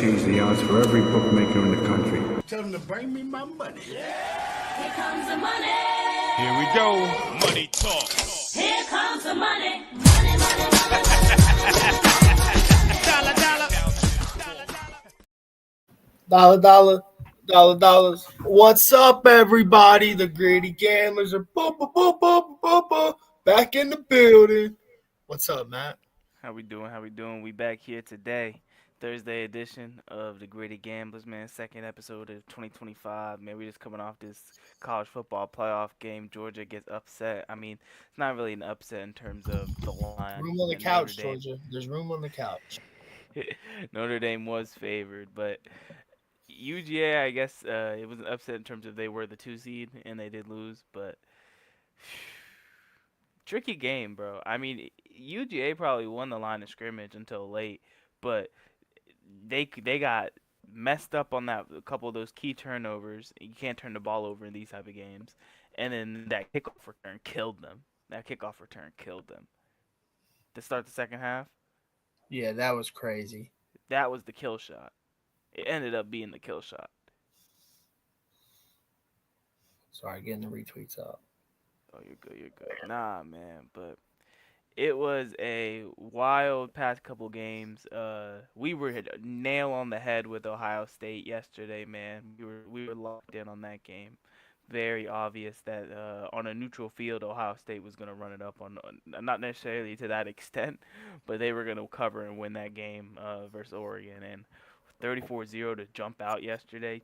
change the odds for every bookmaker in the country. Tell them to bring me my money. Here comes the money. Here we go. Money talk. Here comes the money. Money, money, money. Dollar, dollar. Dollar, dollar, dollar, dollars. What's up, everybody? The Gritty Gamblers are back in the building. What's up, Matt? How we doing? We back here today, Thursday edition of the Gritty Gamblers, man. Second episode of 2025, man. We just coming off this college football playoff game. Georgia gets upset. I mean, it's not really an upset in terms of the line. Room on the And couch, Notre Dame- Georgia. There's room on the couch. Notre Dame was favored, but UGA, I guess, it was an upset in terms of they were the 2 seed and they did lose, but tricky game, bro. I mean, UGA probably won the line of scrimmage until late, but they got messed up on that a couple of those key turnovers. You can't turn the ball over in these type of games, and then that kickoff return killed them. To start the second half, Yeah, that was crazy. that was the kill shot. It ended up being the kill shot. Sorry, getting the retweets up. Oh, you're good. Nah, man, but it was a wild past couple games. We were hit a nail on the head with Ohio State yesterday, man. We were locked in on that game. Very obvious that on a neutral field, Ohio State was going to run it up on not necessarily to that extent, but they were going to cover and win that game versus Oregon. And 34-0 to jump out yesterday.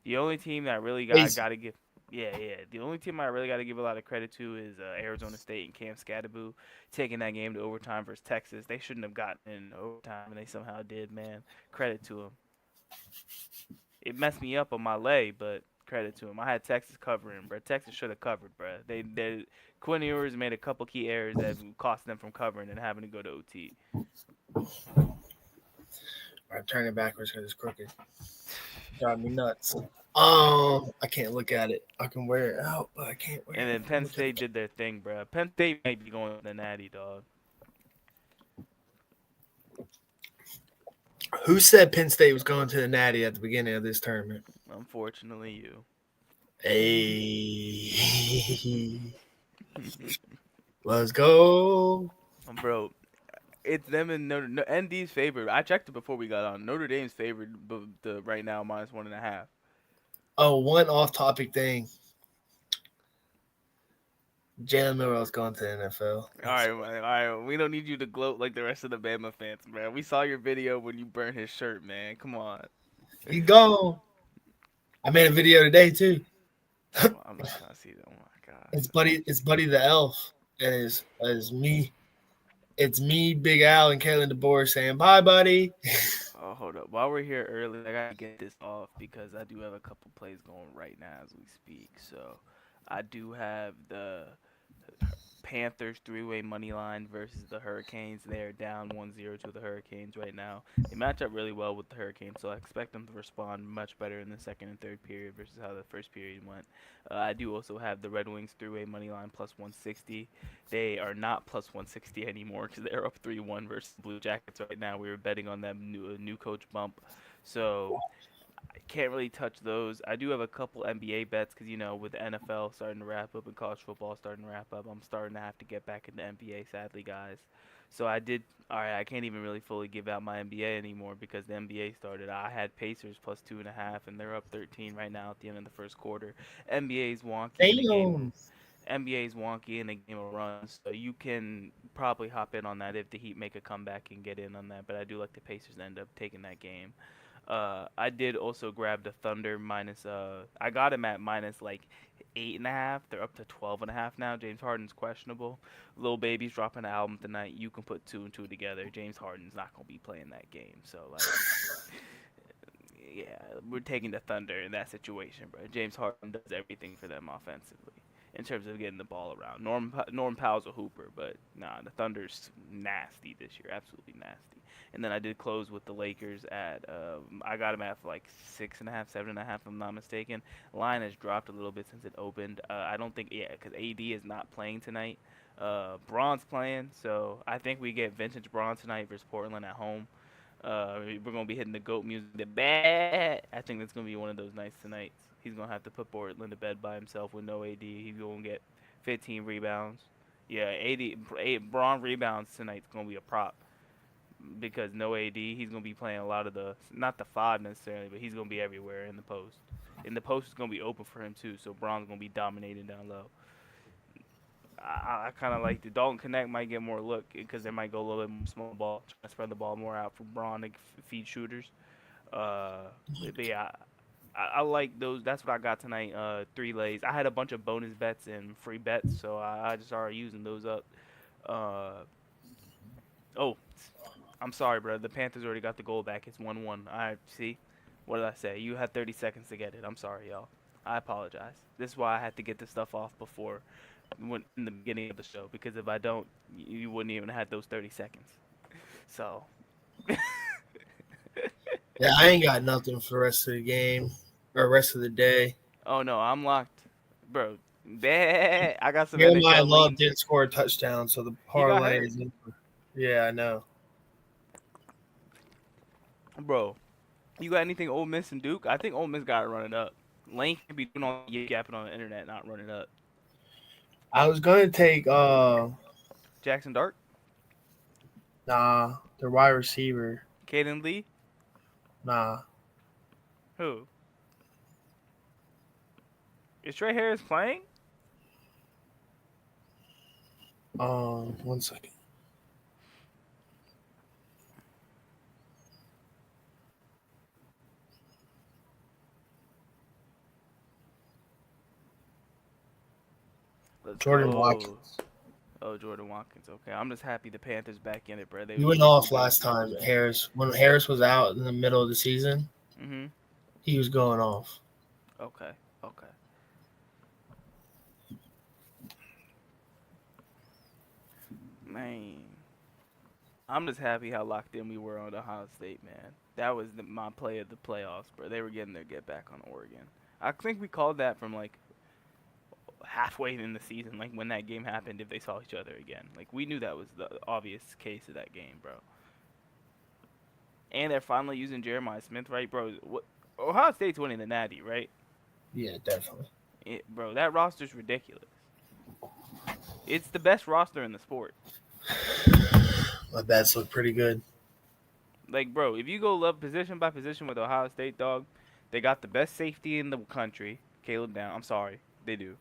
The only team that really got to give. Yeah. The only team I really got to give a lot of credit to is Arizona State and Cam Scadaboo taking that game to overtime versus Texas. They shouldn't have gotten in overtime, and they somehow did, man. Credit to them. It messed me up on my lay, but credit to them. I had Texas covering, bro. Texas should have covered, bro. Quinn Ewers made a couple key errors that cost them from covering and having to go to OT. All right, turn it backwards because it's crooked. Drive me nuts. I can't look at it. I can wear it out, but I can't wear it. And then Penn State did their thing, bro. Penn State might be going to the Natty, dog. Who said Penn State was going to the Natty at the beginning of this tournament? Unfortunately, you. Hey. Let's go. Bro, it's them and ND's favored. I checked it before we got on. Notre Dame's favored right now -1.5. Oh, one off-topic thing. Jalen Milroe's going to the NFL. All right. We don't need you to gloat like the rest of the Bama fans, man. We saw your video when you burned his shirt, man. Come on. He's gone. I made a video today too. I'm not trying to see that. Oh my god. It's Buddy the Elf, and it's me. It's me, Big Al, and Kalen DeBoer saying bye, buddy. Oh, hold up. While we're here early, I gotta get this off because I do have a couple plays going right now as we speak. So I do have the Panthers 3-way money line versus the Hurricanes. They are down 1-0 to the Hurricanes right now. They match up really well with the Hurricanes, so I expect them to respond much better in the second and third period versus how the first period went. I do also have the Red Wings 3-way money line +160. They are not +160 anymore because they're up 3-1 versus Blue Jackets right now. We were betting on them new coach bump, so I can't really touch those. I do have a couple NBA bets because, with the NFL starting to wrap up and college football starting to wrap up, I'm starting to have to get back into NBA, sadly, guys. So I can't even really fully give out my NBA anymore because the NBA started. I had Pacers +2.5, and they're up 13 right now at the end of the first quarter. NBA's wonky. NBA's wonky in a game of runs, so you can probably hop in on that if the Heat make a comeback and get in on that, but I do like the Pacers to end up taking that game. I did also grab the Thunder I got him at -8.5. They're up to 12.5 now. James Harden's questionable. Lil Baby's dropping an album tonight. You can put 2 and 2 together. James Harden's not gonna be playing that game, so yeah, we're taking the Thunder in that situation, bro. James Harden does everything for them offensively in terms of getting the ball around. Norm Powell's a hooper, but nah, the Thunder's nasty this year, absolutely nasty. And then I did close with the Lakers at I got them at 6.5, 7.5, if I'm not mistaken. Line has dropped a little bit since it opened. I don't think because AD is not playing tonight. Braun's playing, so I think we get vintage Braun tonight versus Portland at home. We're gonna be hitting the goat music. The bad. I think that's gonna be one of those nights tonight. He's gonna have to put Portland to bed by himself with no AD. He's gonna get 15 rebounds. Yeah, 80, Braun rebounds tonight's gonna be a prop because no AD. He's gonna be playing a lot of the not the five necessarily, but he's gonna be everywhere in the post. And the post is gonna be open for him too, so Braun's gonna be dominating down low. I kind of like the Dalton Connect might get more look because they might go a little bit more small ball, trying to spread the ball more out for Braun to feed shooters. But yeah, I like those. That's what I got tonight. 3 lays. I had a bunch of bonus bets and free bets, so I just started using those up. Oh, I'm sorry, bro. The Panthers already got the goal back. It's 1-1. I see. What did I say? You had 30 seconds to get it. I'm sorry, y'all. I apologize. This is why I had to get this stuff off before when in the beginning of the show because if I don't, you wouldn't even have those 30 seconds. So. Yeah, I ain't got nothing for the rest of the game or rest of the day. Oh no, I'm locked, bro. I got some Jeremiah NHL Love leans. didn't score a touchdown, so the He got parlay hurt, is. Yeah, I know. bro. You got anything Ole Miss and Duke? I think Ole Miss got to run it up. Lane can be doing all the gapping on the internet, not running up. I was gonna take Jackson Dart, the wide receiver. Caden Lee, Nah. who? Is Trey Harris playing? 1 second. Let's Jordan go. Watkins. Oh, Jordan Watkins. Okay, I'm just happy the Panthers back in it, bro. He went off last time. When Harris was out in the middle of the season, he was going off. Okay. Okay. Man, I'm just happy how locked in we were on Ohio State, man. That was my play of the playoffs, bro. They were getting their get back on Oregon. I think we called that from like halfway in the season, like when that game happened, if they saw each other again. Like we knew that was the obvious case of that game, bro. And they're finally using Jeremiah Smith, right, bro? What Ohio State's winning the Natty, right? Yeah, definitely. Bro, that roster's ridiculous. It's the best roster in the sport. My bets look pretty good. Like, bro, if you go up position by position with Ohio State, dog, they got the best safety in the country. Caleb Down. I'm sorry. They do.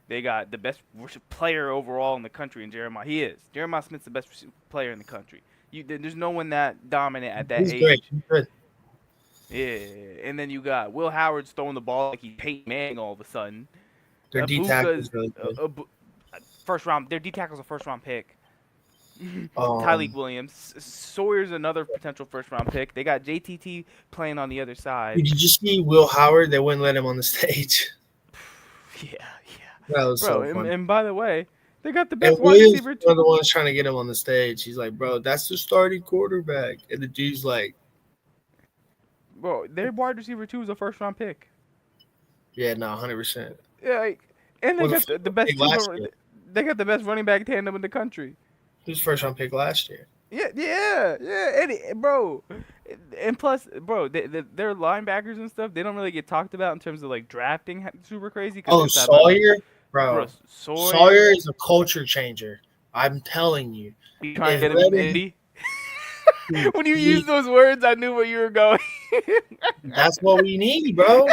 They got the best player overall in the country in Jeremiah. He is. Jeremiah Smith's the best player in the country. There's no one that dominant at that He's age. great. He's good. Yeah. And then you got Will Howard's throwing the ball like he's Peyton Manning all of a sudden. Their D tackle is really good. First round. Their D tackle's a first round pick. Um, Tyleek Williams. Sawyer's another potential first round pick. They got JTT playing on the other side. Did you see Will Howard? They wouldn't let him on the stage. Yeah. That was Bro, so funny. and by the way, they got the best And wide Williams receiver was too. one of the ones trying to get him on the stage. He's like, bro, that's the starting quarterback. And the dude's like, Bro, their wide receiver too is a first round pick. yeah, no, 100%. Yeah, and they Well, got the best pick last team. year. They got the best running back tandem in the country. He was first round pick last year. Yeah. Bro, and plus, bro, their linebackers and stuff, they don't really get talked about in terms of like drafting super crazy. Oh, Sawyer? Bro, Sawyer is a culture changer. I'm telling you. You trying to get him in Indy? When you use those words, I knew where you were going. That's what we need, bro.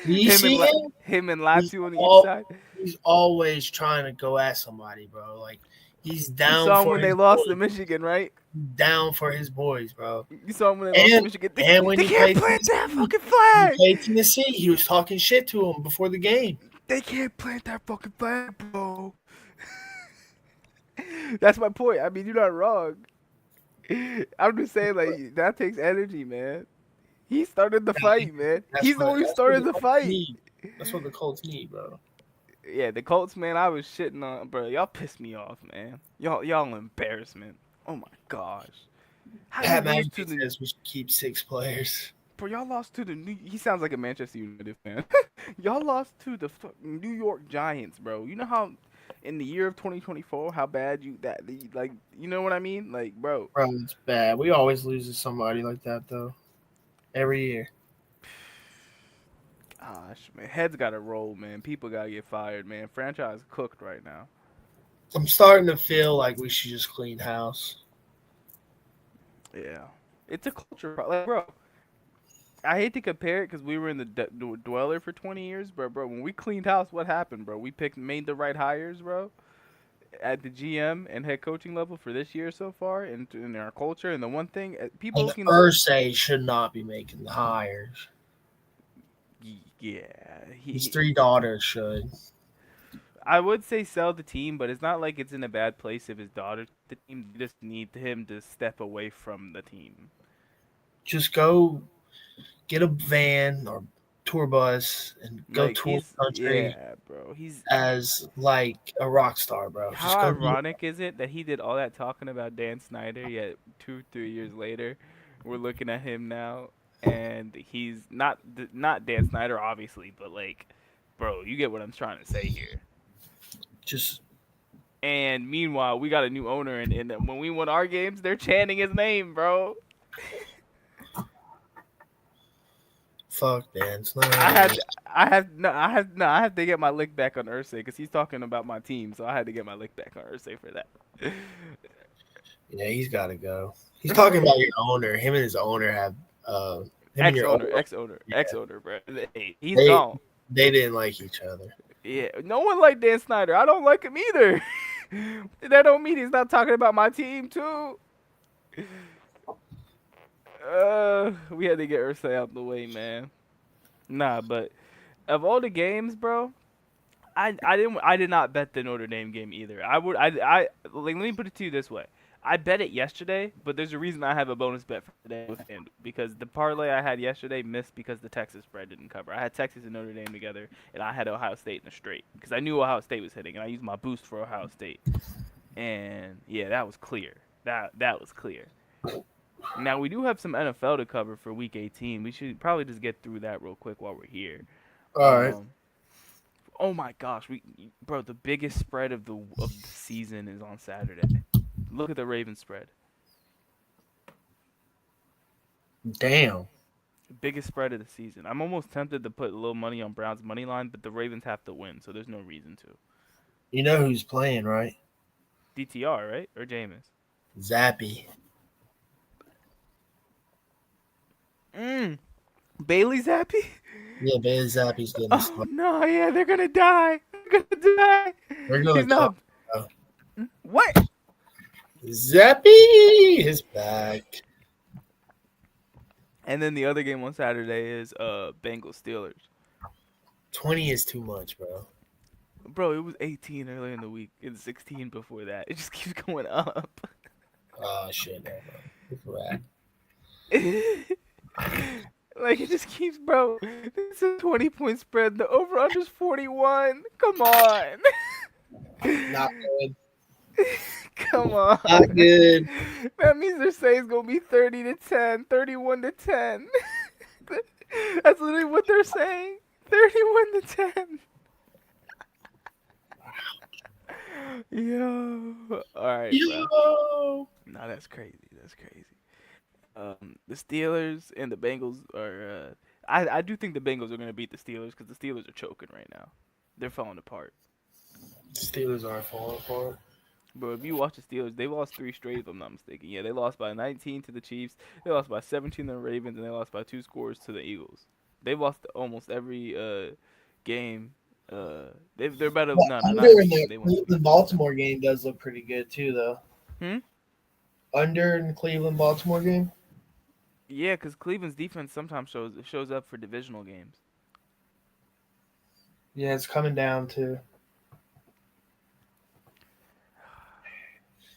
You see him? Him and Latu on the east side. He's always trying to go at somebody, bro. Like he's down. You saw him for when his they lost boys. to Michigan, right? Down for his boys, bro. You saw him when they lost to Michigan. And when they he can't played plant that fucking flag. He played Tennessee. He was talking shit to him before the game. They can't plant that fucking flag, bro. That's my point. I mean, you're not wrong. I'm just saying, like, that takes energy, man. He started the fight, man. He's the one who started the fight. That's what the Colts need, bro. Yeah, the Colts, man, I was shitting on, bro. Y'all pissed me off, man. Y'all embarrassment. Oh my gosh. How Pat you lose McAfee to says we should keep 6 players. Bro, y'all lost to the he sounds like a Manchester United fan. Y'all lost to the fucking New York Giants, bro. You know how in the year of 2024, how bad like, you know what I mean? Like, bro, Bro, it's bad. We always lose to somebody like that though. Every year. gosh, man, heads gotta roll, man. People gotta get fired, man. Franchise cooked right now. I'm starting to feel like we should just clean house. Yeah, it's a like, bro. I hate to compare it because we were in the dweller for 20 years, bro. When we cleaned house, what happened, bro? We made the right hires, bro, at the GM and head coaching level for this year so far, and in our culture. And the one thing, And people can, Ursay should not be making the hires. yeah, His three daughters should. I would say sell the team, but it's not like it's in a bad place if his daughter's the team. They just need him to step away from the team. Just go get a van or tour bus and go Like tour the country yeah, bro. He's as like a rock star, bro. how Just go do it. ironic is it that he did all that talking about Dan Snyder, yet 2, 3 years later, we're looking at him now, and he's not Dan Snyder, obviously, but like, bro, you get what I'm trying to say here. Just And meanwhile, we got a new owner, and when we won our games, they're chanting his name, bro. fuck Dan Snyder. I have to get my lick back on Ursay because he's talking about my team, so I had to get my lick back on Ursay for that. Yeah, he's got to go. He's talking about your owner. Him and his owner have him and Ex your owner, owner. ex owner, ex owner, bro. Hey, he's They gone. they didn't like each other. Yeah, no one liked Dan Snyder. I don't like him either. That don't mean he's not talking about my team too. We had to get Ursay out the way, man. Nah, but of all the games, bro, I did not bet the Notre Dame game either. I like, let me put it to you this way. I bet it yesterday, but there's a reason I have a bonus bet for today with FanDuel because the parlay I had yesterday missed because the Texas spread didn't cover. I had Texas and Notre Dame together, and I had Ohio State in a straight because I knew Ohio State was hitting, and I used my boost for Ohio State. And yeah, that was clear. That was clear. Now we do have some NFL to cover for Week 18. We should probably just get through that real quick while we're here. All right. Oh my gosh, bro, the biggest spread of the season is on Saturday. Look at the Ravens spread. Damn. Biggest spread of the season. I'm almost tempted to put a little money on Browns money line, but the Ravens have to win, so there's no reason to. You know who's playing, right? DTR, right? Or Jameis? Zappy. Bailey Zappi? Yeah, Bailey Zappi's getting this. Oh no, yeah, they're gonna die. They're gonna die. They're going He's not. to What? Zappy is back. And then the other game on Saturday is Bengals Steelers. 20 is too much, bro. Bro, it was 18 earlier in the week and 16 before that. It just keeps going up. Oh shit, no, bro. It's rad. Like it just keeps, bro. This is a 20-point spread. The over under's 41. Come on. Not good. Come on. Not good. That means they're saying it's gonna be 30-10, 31-10. That's literally what they're saying. 31-10. Yo. Alright, bro. Yo. No, that's crazy. That's crazy. The Steelers and the Bengals are. I do think the Bengals are gonna beat the Steelers because the Steelers are choking right now. They're falling apart. Steelers are falling apart. But if you watch the Steelers, they lost 3 straight, if I'm not mistaken. Yeah, they lost by 19 to the Chiefs. They lost by 17 to the Ravens, and they lost by 2 scores to the Eagles. They've lost almost every game. They're better. No, not Under every in game. They won 3. the Baltimore game does look pretty good too, though. Hmm. Under in the Cleveland Baltimore game. Yeah, because Cleveland's defense sometimes shows up for divisional games. Yeah, it's coming down to.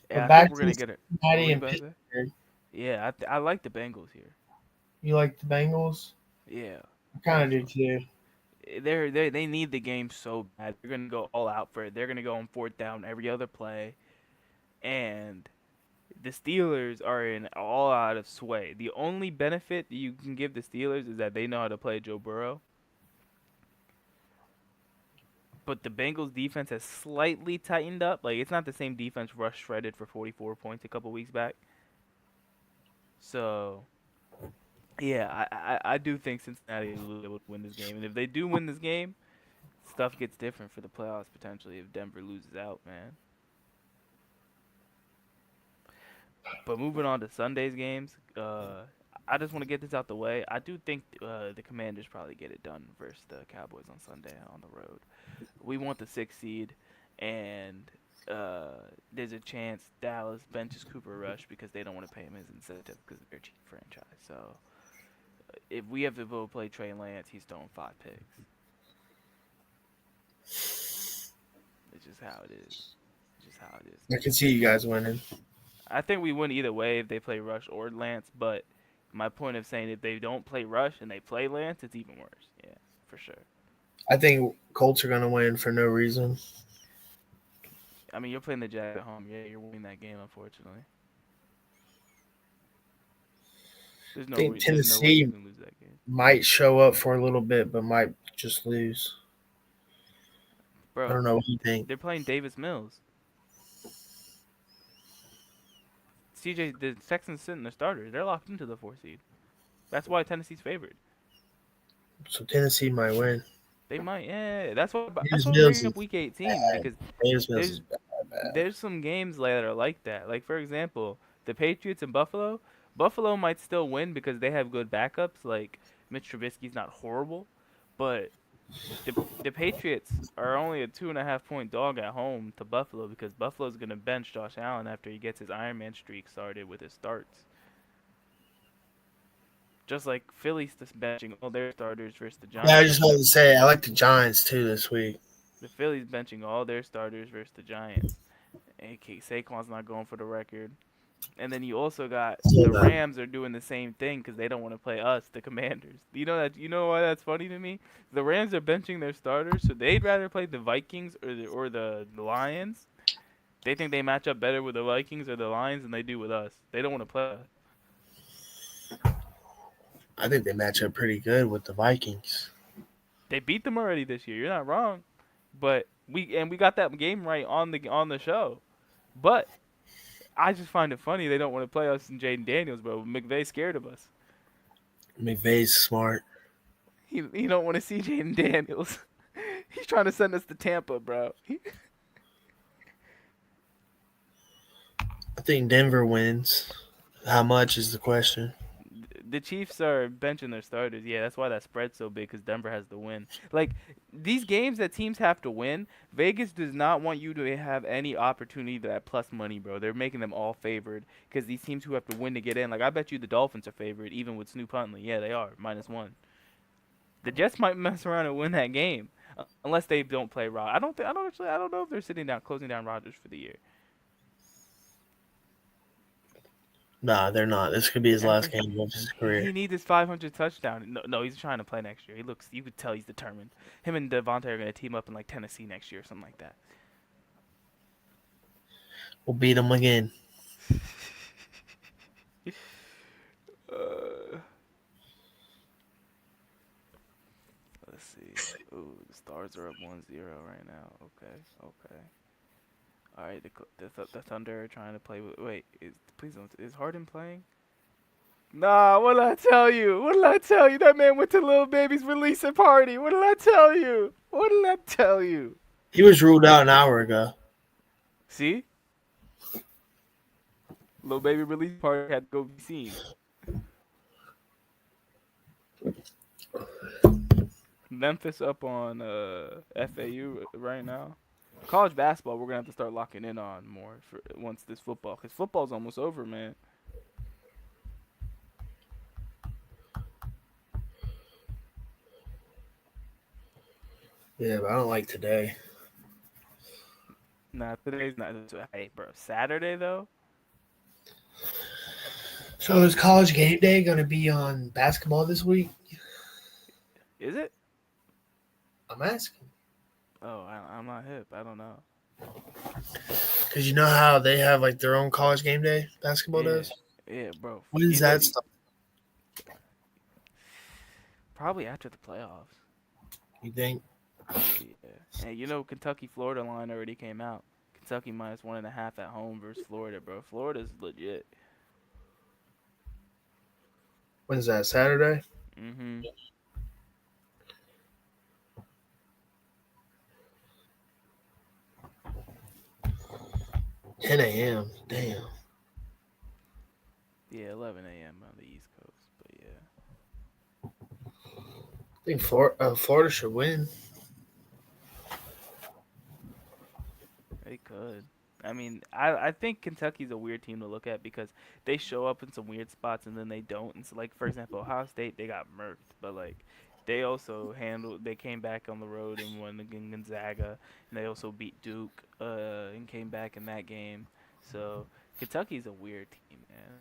Yeah, I back think we're to gonna get it. What Cincinnati were you and about to say? Pittsburgh. Yeah, I like the Bengals here. You like the Bengals? Yeah, I kind of do too. they need the game so bad. They're gonna go all out for it. They're gonna go on 4th down every other play, and the Steelers are in all out of sway. The only benefit you can give the Steelers is that they know how to play Joe Burrow. but the Bengals defense has slightly tightened up. Like it's not the same defense Rush shredded for 44 points a couple weeks back. So yeah, I do think Cincinnati will be able to win this game, and if they do win this game, stuff gets different for the playoffs potentially if Denver loses out, man. But moving on to Sunday's games, I just want to get this out the way. I do think the Commanders probably get it done versus the Cowboys on Sunday on the road. We want the 6th seed, and there's a chance Dallas benches Cooper Rush because they don't want to pay him his incentive because they're a cheap franchise. So if we have to go play Trey Lance, he's throwing 5 picks. It's just how it is. It's just how it is. I can see you guys winning. I think we win either way if they play Rush or Lance, but my point of saying if they don't play Rush and they play Lance, it's even worse. Yeah, for sure. I think Colts are gonna win for no reason. I mean, you're playing the Jags at home. Yeah, you're winning that game, unfortunately. There's I think there's no way Tennessee you can lose that game. might show up for a little bit, but might just lose. I Bro, don't know what you think. they're playing Davis Mills. The Texans sitting their starters. They're locked into the 4th seed. That's why Tennessee's favored. So Tennessee might win. They might, yeah. That's why Davis I'm Mills bringing up is Week 18 bad. because Davis Mills is there's bad. there's some games that are like that. Like for example, the Patriots and Buffalo. Buffalo might still win because they have good backups. Like Mitch Trubisky's not horrible, but the Patriots are only a 2.5 point dog at home to Buffalo because Buffalo's gonna bench Josh Allen after he gets his Iron Man streak started with his starts. Just like Philly's just benching all their starters versus the Yeah, I Giants. just wanted to say I like the Giants too this week. The Phillies benching all their starters versus the Giants. AK Saquon's not going for the record. And then you also got So the that Rams are doing the same thing because they don't want to play us, the Commanders. You know that? You know why that's funny to me? The Rams are benching their starters, so they'd rather play the Vikings or the Lions. They think they match up better with the Vikings or the Lions than they do with us. They don't want to play us. I think they match up pretty good with the Vikings. They beat them already this year. You're not wrong, but we got that game right on the show. But I just find it funny they don't want to play us and Jaden Daniels, bro. McVay's scared of us. McVay's smart. He don't want to see Jaden Daniels. He's trying to send us to Tampa, bro. I think Denver wins. How much is the question? The Chiefs are benching their starters. Yeah, that's why that spread's so big because Denver has the win. Like these games that teams have to win, Vegas does not want you to have any opportunity to that plus money, bro. They're making them all favored because these teams who have to win to get in. Like I bet you the Dolphins are favored even with Snoop Huntley. Yeah, they are -1. The Jets might mess around and win that game unless they don't play Rod. I don't know if they're closing down Rodgers for the year. Nah, they're not. This could be his last game of his He career. needs his 500 touchdown. No, he's trying to play next year. You could tell he's determined. Him and Devontae are going to team up in like Tennessee next year or something like that. We'll beat them again. Let's see. Ooh, the Stars are up 1-0 right now. Okay. All right, the Thunder are trying to play with. Wait, please don't. Is Harden playing? Nah, what did I tell you? What did I tell you? That man went to Lil Baby's releasing party. What did I tell you? What did I tell you? He was ruled out an hour ago. See? Lil Baby release party had to go be seen. Memphis up on FAU right now. College basketball, we're gonna have to start locking in on more for once this football, because football's almost over, man. Yeah, but I don't like today. Nah, today's not. Hey, bro, Saturday though. So is college game day going to be on basketball this week? Is it? I'm asking. Oh, I'm not hip. I don't know. Because you know how they have like their own college game day basketball does? Yeah, bro. When is that stuff? Probably after the playoffs. You think? Oh yeah, and you know Kentucky Florida line already came out. Kentucky -1.5 at home versus Florida, bro. Florida's legit. When's that? Saturday? Mhm. 10 a.m. Damn. I Yeah, 11 a.m. on the East Coast, but yeah. think Florida should win. They could. I mean, I think Kentucky's a weird team to look at because they show up in some weird spots and then they don't. And so, like for example, Ohio State they got murked, but like they also handled. They came back on the road and won against Gonzaga, and they also beat Duke and came back in that game. So Kentucky's a weird team, man.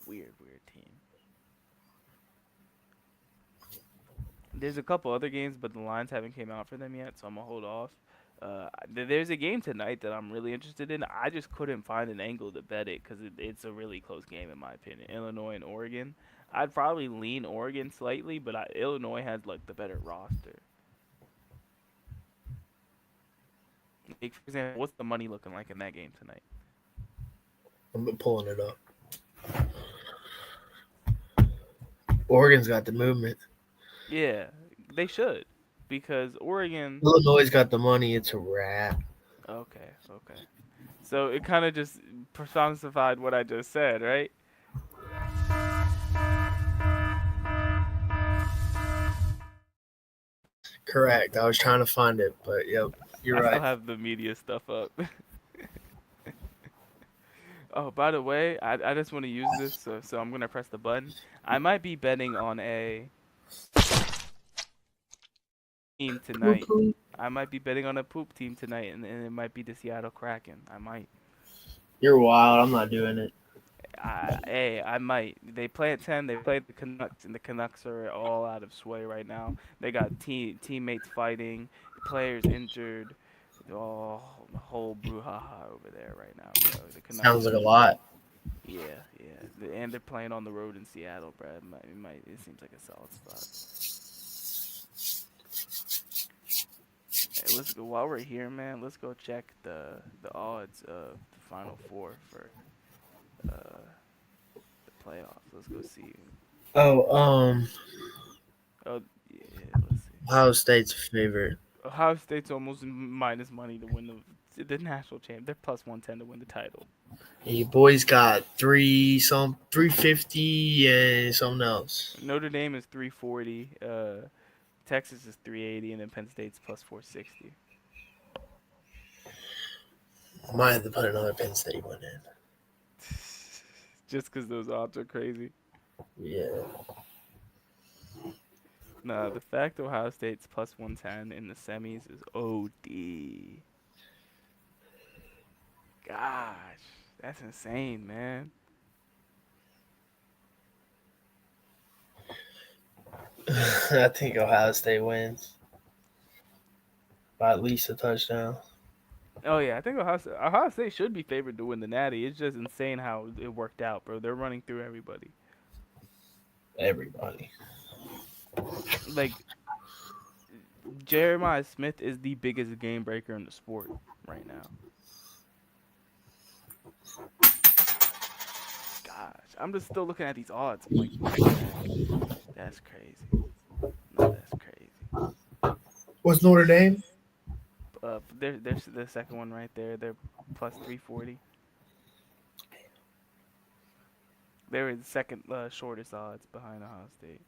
Weird team. There's a couple other games, but the lines haven't came out for them yet, so I'm gonna hold off. There's a game tonight that I'm really interested in. I just couldn't find an angle to bet it because it's a really close game in my opinion. Illinois and Oregon. I'd probably lean Oregon slightly, but Illinois has like the better roster. Like, for example, what's the money looking like in that game tonight? I'm pulling it up. Oregon's got the movement. Yeah, they should because Oregon. Illinois got the money. It's a wrap. Okay. So it kind of just personified what I just said, right? Correct. I was trying to find it, but yep, you're I still right. have the media stuff up. Oh, by the way, I just want to use this, so I'm gonna press the button. I might be betting on a team tonight. I might be betting on a poop team tonight, and it might be the Seattle Kraken. I might. You're wild. I'm not doing it. I might. They play at 10. They play the Canucks, and the Canucks are all out of sway right now. They got teammates fighting, players injured. Oh, the whole brouhaha over there right now, bro. The Canucks Sounds are like a lot. And they're playing on the road in Seattle, bro. It seems like a solid spot. Hey, let's go while we're here, man. Let's go check the odds of the Final Four for uh the playoffs. Let's go see. Oh, Oh yeah, let's see. Ohio State's favorite. Ohio State's almost minus money to win the national champ. They're +110 to win the title. You boys got 350 and something else. Notre Dame is 340. Texas is 380, and then Penn State's +460. Might have to put another Penn State one in. Just because those odds are crazy. Yeah. Nah, the fact Ohio State's +110 in the semis is OD. Gosh, that's insane, man. I think Ohio State wins by at least a touchdown. Oh yeah, I think Ohio State should be favored to win the Natty. It's just insane how it worked out, bro. They're running through everybody. Everybody. Like Jeremiah Smith is the biggest game breaker in the sport right now. Gosh, I'm just still looking at these odds. I'm like, that's crazy. No, that's crazy. What's Notre Dame? There's the second one right there. They're +340. They were the second shortest odds behind Ohio State.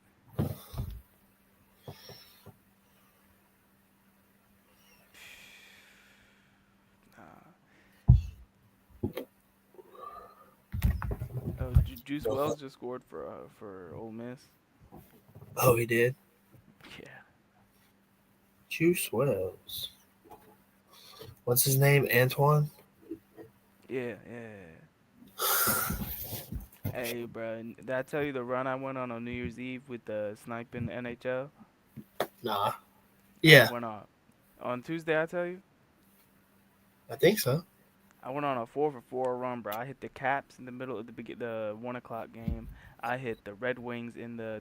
Oh, Juice Wells just scored for Ole Miss. Oh, he did. Yeah. Juice Wells. What's his name? Antoine? Yeah. Hey, bro, did I tell you the run I went on New Year's Eve with the sniping NHL? Nah. I Yeah, went on Tuesday. I tell you, I think so. I went on a 4 for 4 run, bro. I hit the caps in the middle of the 1 o'clock game. I hit the Red Wings in the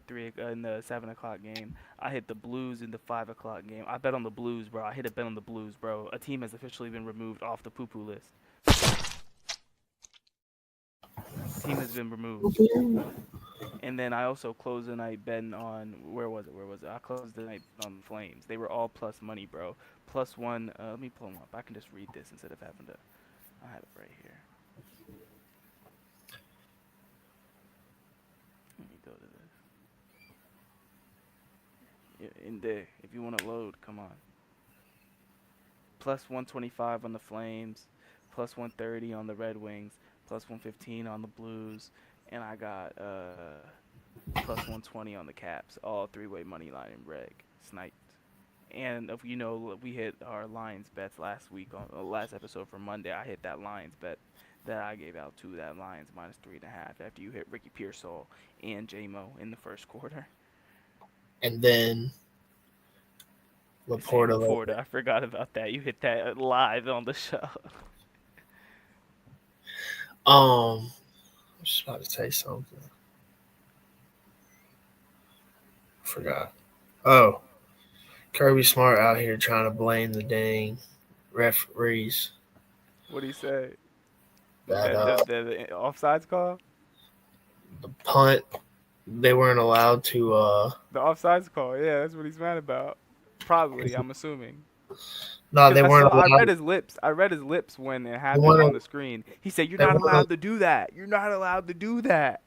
7 o'clock game. I hit the Blues in the 5 o'clock game. I bet on the Blues, bro. I hit a bet on the Blues, bro. A team has officially been removed off the poo-poo list. Team has been removed. And then I also closed the night betting on where was it? Where was it? I closed the night on the Flames. They were all plus money, bro. Plus one. Let me pull them up. I can just read this instead of having to. I have it right here. Let me go to this. Yeah, in there, if you want to load, come on. Plus 125 on the Flames, plus 130 on the Red Wings, plus 115 on the Blues, and I got plus 120 on the Caps. All three-way money line in reg. Sniped. And if you know, we hit our Lions bets last week on the last episode for Monday. I hit that Lions bet that I gave out to that Lions minus 3.5 after you hit Ricky Pearsall and J-Mo in the first quarter. And then Laporta. I forgot about that. You hit that live on the show. I was just about to say something. Forgot. Oh, Kirby Smart out here trying to blame the dang referees. What do you say? That The offsides call? the punt, they weren't allowed to. The offsides call. Yeah, that's what he's mad about. Probably, I'm assuming. No, they Because weren't I read allowed. his lips. I read his lips when it They happened weren't. on the screen. He said, "You're They not weren't. allowed to do that. You're not allowed to do that."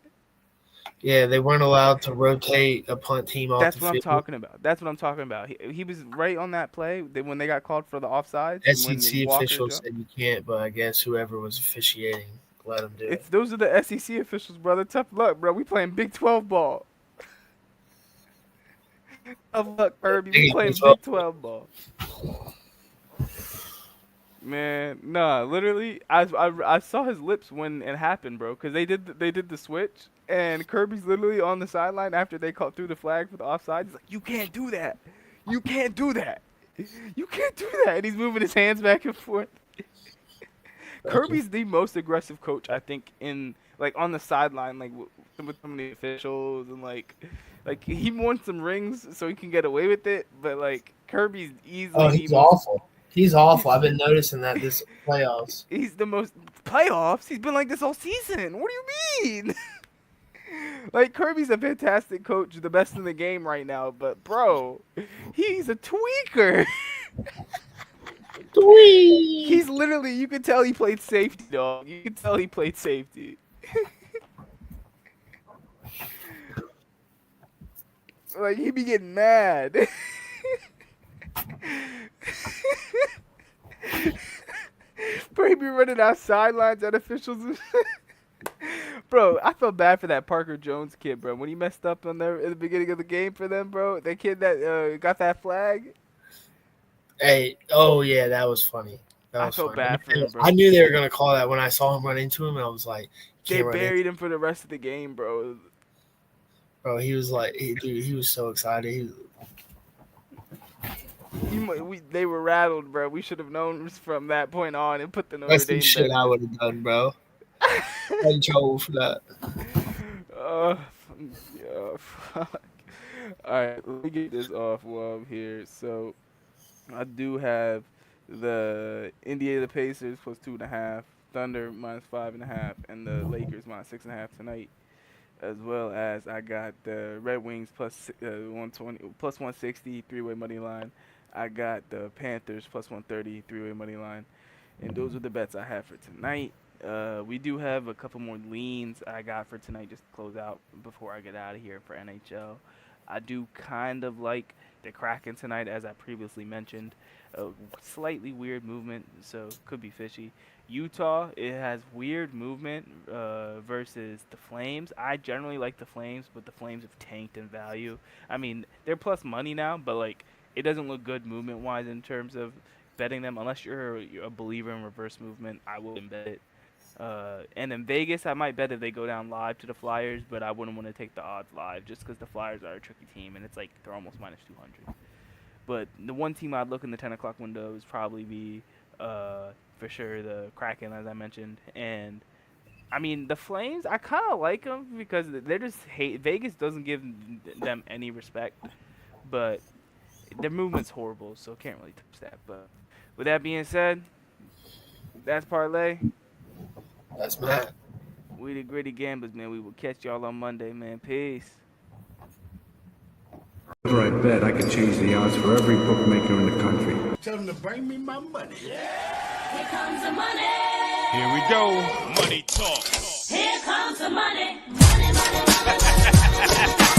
Yeah, they weren't allowed to rotate a punt team off the That's what I'm field. talking about. That's what I'm talking about. He was right on that play when they got called for the offsides when SEC Walker officials jumped. said you can't, but I guess whoever was officiating let them do it. Those are the SEC officials, brother. Tough luck, bro. We playing Big 12 ball. Tough luck, Kirby. We playing Big 12 ball. Man, nah, literally, I saw his lips when it happened, bro. Cause they did the switch, and Kirby's literally on the sideline after they threw the flag for the offside. He's like, "You can't do that. You can't do that. You can't do that." And he's moving his hands back and forth. Kirby's the most aggressive coach I think in on the sideline, with some of the officials and like he won some rings so he can get away with it, but Kirby's easily Oh, the he's most. awful. He's awful. I've been noticing that this playoffs. He's the most playoffs. He's been like this all season. What do you mean? Kirby's a fantastic coach, the best in the game right now. But bro, he's a tweaker. He's literally, you could tell he played safety, dog. You could tell he played safety. He be getting mad. Bro, he be running out sidelines at officials. Bro, I felt bad for that Parker Jones kid, bro. When he messed up in the beginning of the game for them, bro. That kid that got that flag. Hey, oh yeah, that was funny. That was felt funny. bad for him, bro. I knew they were gonna call that when I saw him run into him, and I was like, They buried him for the rest of the game, bro. Bro, he was like, dude, he was so excited. They were rattled, bro. We should have known from that point on and put the Notre That's some Dame shit bet I in. would have done, bro. I in trouble for that. Yeah, fuck. All right, let me get this off while I'm here. So, I do have the Indiana Pacers plus 2.5, Thunder minus 5.5, and the Lakers minus 6.5 tonight. As well as I got the Red Wings plus 120, plus 160 three-way money line. I got the Panthers plus 130 three-way money line, and those are the bets I have for tonight. We do have a couple more leans I got for tonight just to close out before I get out of here for NHL. I do kind of like the Kraken tonight, as I previously mentioned. A slightly weird movement, so could be fishy. Utah, it has weird movement versus the Flames. I generally like the Flames, but the Flames have tanked in value. I mean, they're plus money now, but it doesn't look good movement-wise in terms of betting them. Unless you're a believer in reverse movement, I wouldn't bet it. And in Vegas, I might bet if they go down live to the Flyers, but I wouldn't want to take the odds live just because the Flyers are a tricky team, and they're almost minus 200. But the one team I'd look in the 10 o'clock window is probably be, for sure, the Kraken, as I mentioned. And I mean, the Flames, I kind of like them because they're just hate. Vegas doesn't give them any respect, but their movement's horrible, so can't really touch that. But with that being said, that's parlay. That's Matt. We the gritty gamblers, man. We will catch y'all on Monday, man. Peace. Whenever I bet, I could change the odds for every bookmaker in the country. Tell them to bring me my money. Here comes the money. Here we go. Money talk. Here comes the money. Money, money, money, money.